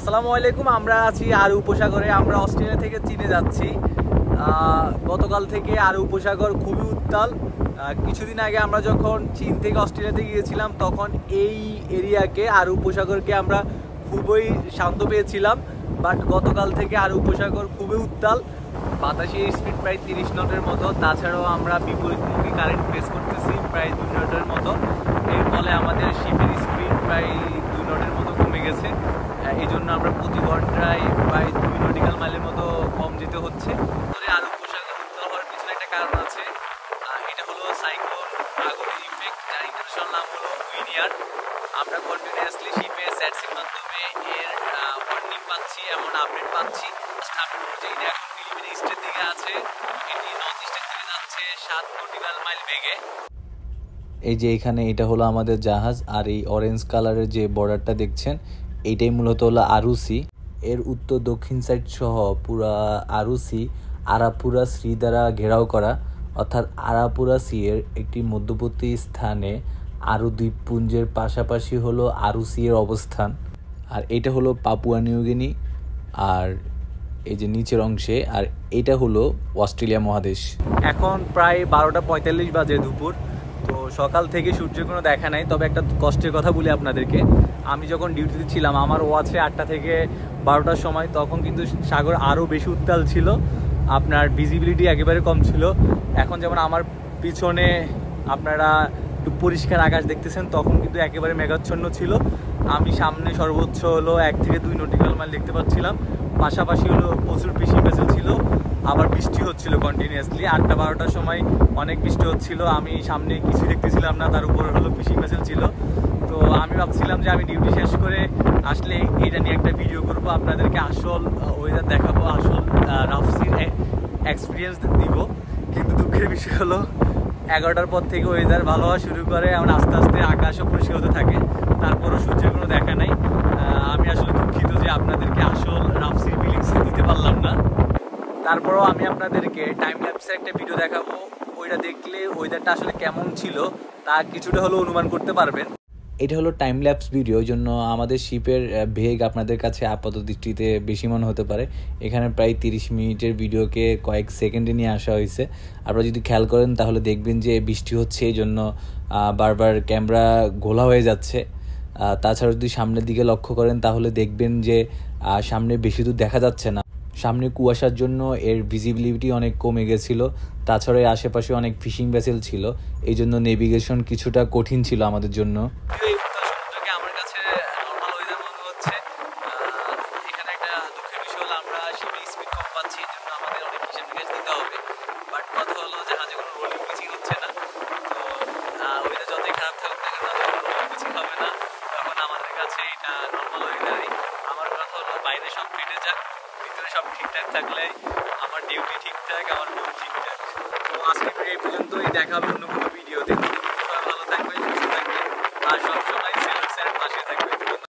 আসসালামু আলাইকুম। আমরা আছি আরু উপসাগরে। আমরা অস্ট্রেলিয়া থেকে চীনে যাচ্ছি। গতকাল থেকে আরু উপসাগর খুবই উত্তাল। কিছুদিন আগে আমরা যখন চীন থেকে অস্ট্রেলিয়াতে গিয়েছিলাম তখন এই এরিয়াকে আরু উপসাগরকে আমরা খুবই শান্ত পেয়েছিলাম, বাট গতকাল থেকে আরু উপসাগর খুবই উত্তাল। বাতাসের স্পিড প্রায় 30 নটের মতো। তাছাড়াও আমরা বিপরীতমুখী কারেন্ট ফেস করতেছি প্রায় 2 নটের মতো। এর ফলে আমাদের শিপের স্পিড প্রায় 2 নটের মতো কমে গেছে। এই জন্য আমরা প্রতি ঘন্টায় প্রায় 2 নটিক্যাল মাইলের মতো কম যেতে হচ্ছে। আরু উপসাগর উত্তাল হওয়ার পিছনে একটা কারণ আছে। এটা হলো সাইক্লোন ড্রাগনের ইফেক্ট, যার ইন্টারন্যাশনাল নাম হলো উইনিয়ার। আমরা কন্টিনিউয়াসলি শিপে স্যাটসির মাধ্যমে এর ওয়ার্নিং পাচ্ছি, এমন আপডেট পাচ্ছি। আপডেট অনুযায়ী এটা এখন ফিলিপিন ইস্টের দিকে আছে, এটি নর্থ ইস্টের দিকে যাচ্ছে 7 নটিক্যাল মাইল বেগে। এই যে এখানে এটা হলো আমাদের জাহাজ, আর এই অরেঞ্জ কালারের যে বর্ডারটা দেখছেন এইটাই মূলত হলো আরু সি। এর উত্তর দক্ষিণ সাইড সহ পুরা আরু সি আরাপুরা সি দ্বারা ঘেরাও করা, অর্থাৎ আরাপুরা সি এর একটি মধ্যবর্তী স্থানে আরু দ্বীপপুঞ্জের পাশাপাশি হলো আরু সি এর অবস্থান। আর এটা হলো পাপুয়া নিউগিনি, আর এই যে নিচের অংশে, আর এটা হলো অস্ট্রেলিয়া মহাদেশ। এখন প্রায় 12টা 45 বাজে দুপুর। তো সকাল থেকে সূর্যের কোনো দেখা নাই। তবে একটা কষ্টের কথা বলি আপনাদেরকে, আমি যখন ডিউটিতে ছিলাম আমার ওয়াচে 8টা থেকে 12টার সময়, তখন কিন্তু সাগর আরও বেশি উত্তাল ছিল, আপনার ভিজিবিলিটি একেবারে কম ছিল। এখন যেমন আমার পিছনে আপনারা একটু পরিষ্কার আকাশ দেখতেছেন, তখন কিন্তু একেবারে মেঘাচ্ছন্ন ছিল। আমি সামনে সর্বোচ্চ হলো 1 থেকে 2 নটিক্যাল মাইল দেখতে পাচ্ছিলাম। পাশাপাশি হলো প্রচুর ফিশিং ভেসেল ছিল, আবার বৃষ্টি হচ্ছিল কন্টিনিউয়াসলি। 8টা-12টার সময় অনেক বৃষ্টি হচ্ছিল, আমি সামনে কিছু দেখতেছিলাম না, তার উপর হলো ফিশিং ভেসেল ছিল। তো আমি ভাবছিলাম যে আমি ডিউটি শেষ করে আসলে এটা নিয়ে একটা ভিডিও করবো, আপনাদেরকে আসল ওয়েদার দেখাবো, আসল রাফসির এক্সপিরিয়েন্স দিব। কিন্তু দুঃখের বিষয় হলো 11টার পর থেকে ওয়েদার ভালো হওয়া শুরু করে, এমন আস্তে আস্তে আকাশও পরিষ্কার হতে থাকে, তারপরও সূর্যের কোনো দেখা নাই। আমি আসলে দুঃখিত যে আপনাদেরকে আসল রাফসির ফিলিংস দিতে পারলাম না। তারপরও আমি আপনাদেরকে টাইম ল্যাপসের একটা ভিডিও দেখাবো, ওইটা দেখলে ওয়েদারটা আসলে কেমন ছিল তা কিছুটা হলেও অনুমান করতে পারবেন। এটা হলো টাইম ল্যাপস ভিডিও, এই জন্য আমাদের শিপের বেগ আপনাদের কাছে আপাত দৃষ্টিতে বেশি মনে হতে পারে। এখানে প্রায় 30 মিনিটের ভিডিওকে কয়েক সেকেন্ডে নিয়ে আসা হয়েছে। আপনারা যদি খেয়াল করেন তাহলে দেখবেন যে বৃষ্টি হচ্ছে, এই জন্য বারবার ক্যামেরা ঘোলা হয়ে যাচ্ছে। তাছাড়া যদি সামনের দিকে লক্ষ্য করেন তাহলে দেখবেন যে সামনে বেশি দূর দেখা যাচ্ছে না। সামনে কুয়াশার জন্য এর ভিজিবিলিটি অনেক কমে গেছিল। তাছাড়া এর আশেপাশে অনেক ফিশিং ভেসেল ছিল, এই জন্য নেভিগেশন কিছুটা কঠিন ছিল আমাদের জন্য। আমার কাছে নর্মাল ওয়েদার মনে হচ্ছে। এখানে একটা দুঃখের বিষয় হলো আমরা শিপে স্পিড কম পাচ্ছি, এই জন্য আমাদের অনেক হিসেব নিকেশ দিতে হবে। বাট কথা হলো জাহাজে কোনো রোলিং পিচিং হচ্ছে না। তো ওয়েদার যতই খারাপ থাকুক না কেন, রোলিং পিচিং হবে না, তখন আমাদের কাছে এটা নর্মাল ওয়েদারই। আমার কথা হলো বাইরে সব কেটে যাক, ভিতরে সব ঠিকঠাক থাকলে আমার ডিউটি ঠিকঠাক, আমার মন ঠিকঠাক। তো আজকে এই পর্যন্তই, দেখা হবে অন্য কোনো ভিডিওতে। ভালো থাকবেন, সুস্থ থাকবেন, আর সবসময় সেলার স্যার পাশে থাকবেন।